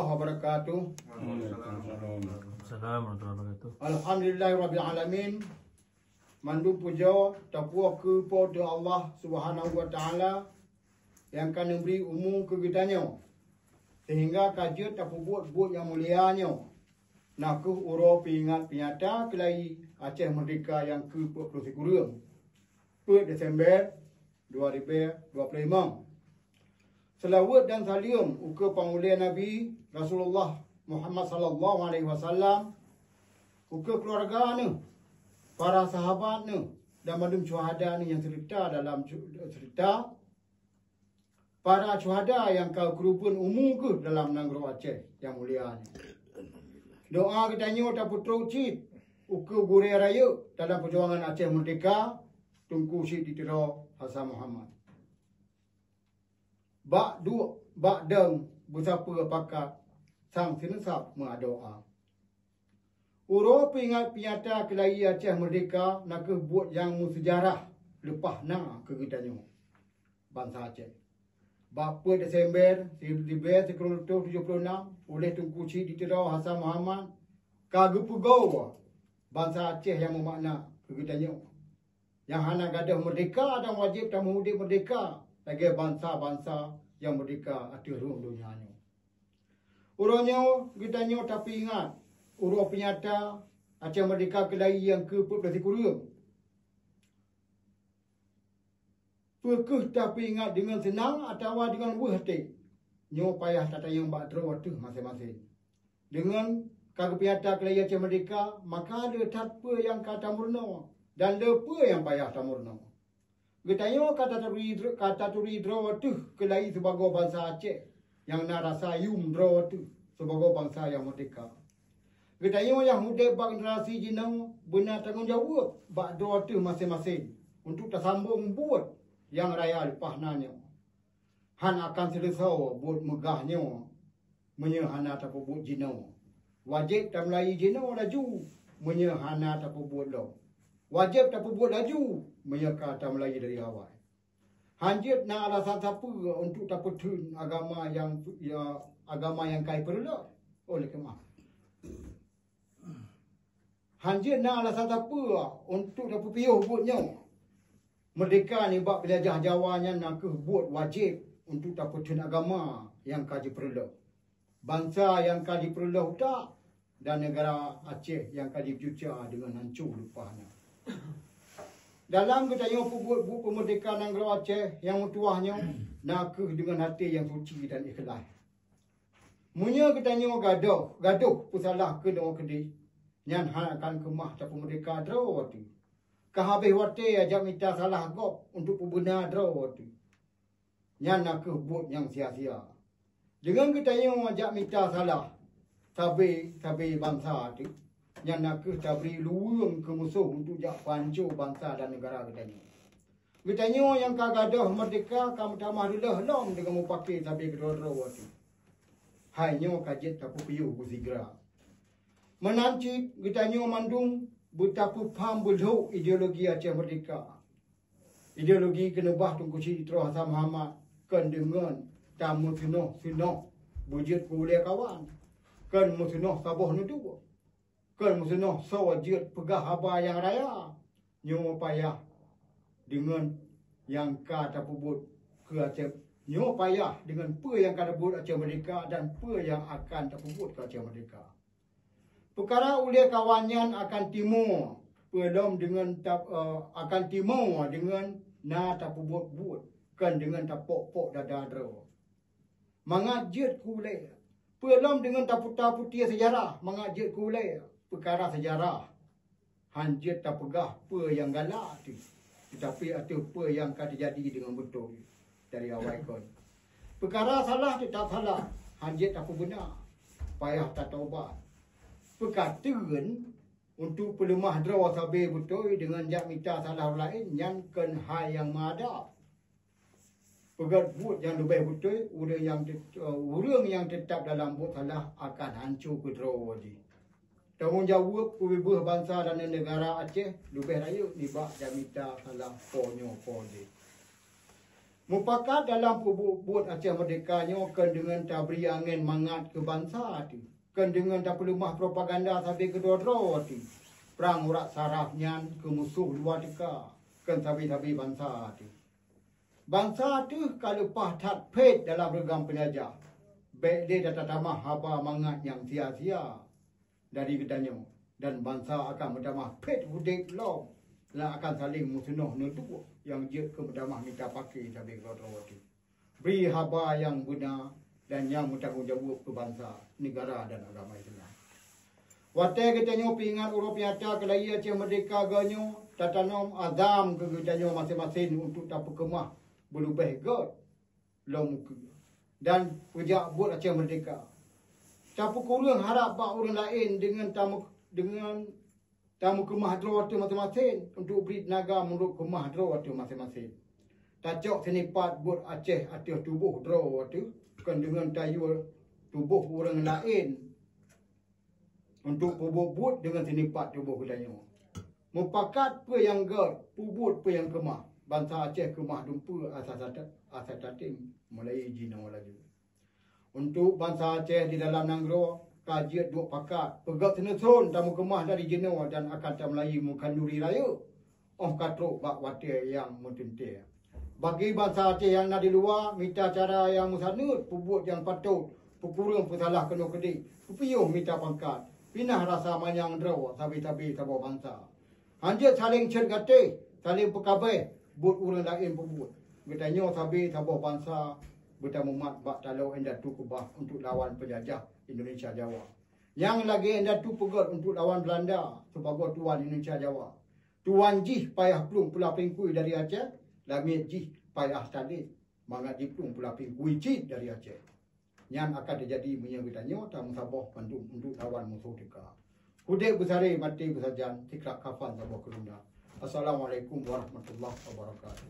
wabarakatuh. Alhamdulillahirabbil alamin. Mandu puja tapua kepada Allah Subhanahu wa taala yang akan memberi umur ke kitanya sehingga kaji tapu buat yang mulianya nak uro pingat pinyata kelai Aceh Merdeka yang ke-23 Desember 2025. Selawat dan salam uka pangulia Nabi Rasulullah Muhammad sallallahu alaihi wasallam, uka keluarga ni, para sahabat ni dan madum syuhada ni yang cerita dalam cerita para syuhada yang kau kerupun umur ke dalam Negeri Aceh yang mulia ni. Doa kita nyota putra ucit uka gure raya dalam perjuangan Aceh Merdeka Tunku Syed Ditiro Hassan Muhammad. Bak deng bersapa pakat sang sinesap doa. Uro pingat pinyata kelai Aceh Merdeka nak buat yang sejarah lepas na ke kitanya bangsa Aceh. Bapa Desember 1976 oleh Tunku Syed Ditiro Hassan Muhammad kagak pegau bangsa Aceh yang bermakna ke kitanya. Yang hana gadah merdeka dan wajib dan mengundi merdeka lagi bangsa-bangsa yang merdeka atas ruang dunia ni. Urangnya kitanya tapi ingat urang penyata Aceh Merdeka kelai yang ke-23. Pekeh tapi ingat dengan senang atau dengan berhati. Nyo payah tata yang bakdro waktu masing-masing. Dengan kagak penyata kelai Aceh Merdeka maka ada tanpa yang kata murna dan lepa yang payah tamurna. Getanya kata turi draw tu kelai sebagai bangsa Aceh yang nak rasa yum draw tu sebagai bangsa yang merdeka. Getanya yang muda bak generasi jinau benar tanggungjawab bak draw tu masing-masing untuk tersambung buat yang raya lepas nanya. Han akan selesai buat megahnya menyehana tak buat jinau. Wajib tak melai jinau laju menyehana tak buat lo. Wajib tak buat laju menyeka tak melai dari awal. Hanjit na alasan siapa untuk tak petun agama yang kai perlu oleh kemah. Hanjit na alasan siapa untuk tak piuh buatnya. Merdeka ni bab belajar Jawanya nak buat wajib untuk tak petun agama yang kaji perlu. Bangsa yang kaji perlu tak dan negara Aceh yang kaji cuca dengan hancur lupanya. Dalam ketanya buku kemerdekaan Negeri Aceh yang mutuahnya nak dengan hati yang suci dan ikhlas. Munya ketanya gaduh pusalah ke dengan kedai nyan akan kemah tak merdeka draw waktu. Kahabis waktu ajak minta salah gop untuk benar draw waktu. Nyan nak buat yang sia-sia. Dengan ketanya ajak minta salah tabi bangsa tu yang nak beri luang ke musuh untuk jak pancur bangsa dan negara kita ni. Kitanya yang kagadah merdeka kamu tamah lom dengan mupakai sampai kedua-dua waktu. Hanya kajet tak piu busigra. Menanci kitanya mandung betapa paham beluk ideologi Aceh Merdeka. Ideologi kenebah Tunku Syed Ditiro Hassan Muhammad kan dengan tamu sinoh bujit boleh kawan. Kan musinoh sabuh nudu. Kan musinoh sawajid pegah haba yang raya. Nyo payah dengan yang kata pubut ke Aceh. Nyo payah dengan apa yang kata pubut Aceh Merdeka dan apa yang akan terpubut ke Aceh Merdeka. Perkara ulia kawanyan akan timur. Pelom dengan akan timur dengan na terpubut buat. Kan dengan tapok-pok dadadro. Mengajit kulai. Pelom dengan taputa putih sejarah. Mengajit kulai. Perkara sejarah. Hanjit tak pegah apa yang galak tu. Tetapi ada apa yang akan terjadi dengan betul dari awal kon. Perkara salah tu tak salah. Hanjit tak benar. Payah tak taubat. Perkataan untuk pelemah draw sabi betul dengan jak minta salah lain yang ken hai yang mada. Pegat buat yang lebih betul urang yang tetap dalam buat salah akan hancur ke draw tadi. Tanggungjawab pemibah bangsa dan negara Aceh lebih raya ni bak jamita salah ponyo pode. Mupakat dalam buat Aceh Merdeka nyo kan dengan tabri angin mangat ke bangsa ti. Kan dengan tak lemah propaganda sampai kedua-dua ti. Perang urat sarafnya ke musuh luar tika. Kan tabi-tabi bangsa ti. Bangsa tu kalau pahtat pet dalam regam penjajah. Baik dia datang tamah haba mangat yang sia-sia dari gedanya. Dan bangsa akan berdamah pet hudek long. Lah akan saling musnuh nuduh yang je ke berdamah minta pakai tapi kalau tu. Beri haba yang benar dan yang bertanggungjawab ke bangsa, negara dan agama Islam. Watai kita nyo pingat Europia ta kelaya Aceh Merdeka ganyo tatanom azam ke kita masing-masing untuk tak kemah berubah god long dan pejak buat Aceh Merdeka. Capu kurang harap pak orang lain dengan tamu kemah dro tu masing-masing untuk beri tenaga menurut kemah dro tu masing-masing. Tacok senipat buat Aceh atas tubuh dro tu kan dengan tayul tubuh orang lain untuk pubut dengan senipat tubuh kedanya. Mupakat pe yang god, pubut pe yang kemah. Bangsa Aceh kemah dumpa asas tating mulai jino lagi. Untuk bangsa Aceh di dalam Nanggro kajian dua pakat pegat senesun tamu kemah dari Jino dan Akata Melayu Mukanduri Raya. Katruk bak watir yang mententir. Bagi bangsa Aceh yang nak di luar, minta cara yang musanut, pubut yang patut, pukurung pesalah kena kedik, pupiyuh minta pangkat, pinah rasa manyang draw, tabi-tabi tabur bangsa. Hanjat saling cergate, saling pekabai, buat orang lain pubut. Bertanya tabi tabur bangsa, bertamu mat bak talau enda tu kubah untuk lawan penjajah Indonesia Jawa. Yang lagi anda tu pegot untuk lawan Belanda sebagai tuan Indonesia Jawa. Tuan jih payah plung pula pingkui dari Aceh, lamit jih payah tadi mangat jiplung pula pingkui cid dari Aceh. Yang akan terjadi menyebutnya tamu sabah pandung untuk lawan musuh tika. Hudek besari mati besajan tikrak kafan sabah kerunda. Assalamualaikum warahmatullahi wabarakatuh.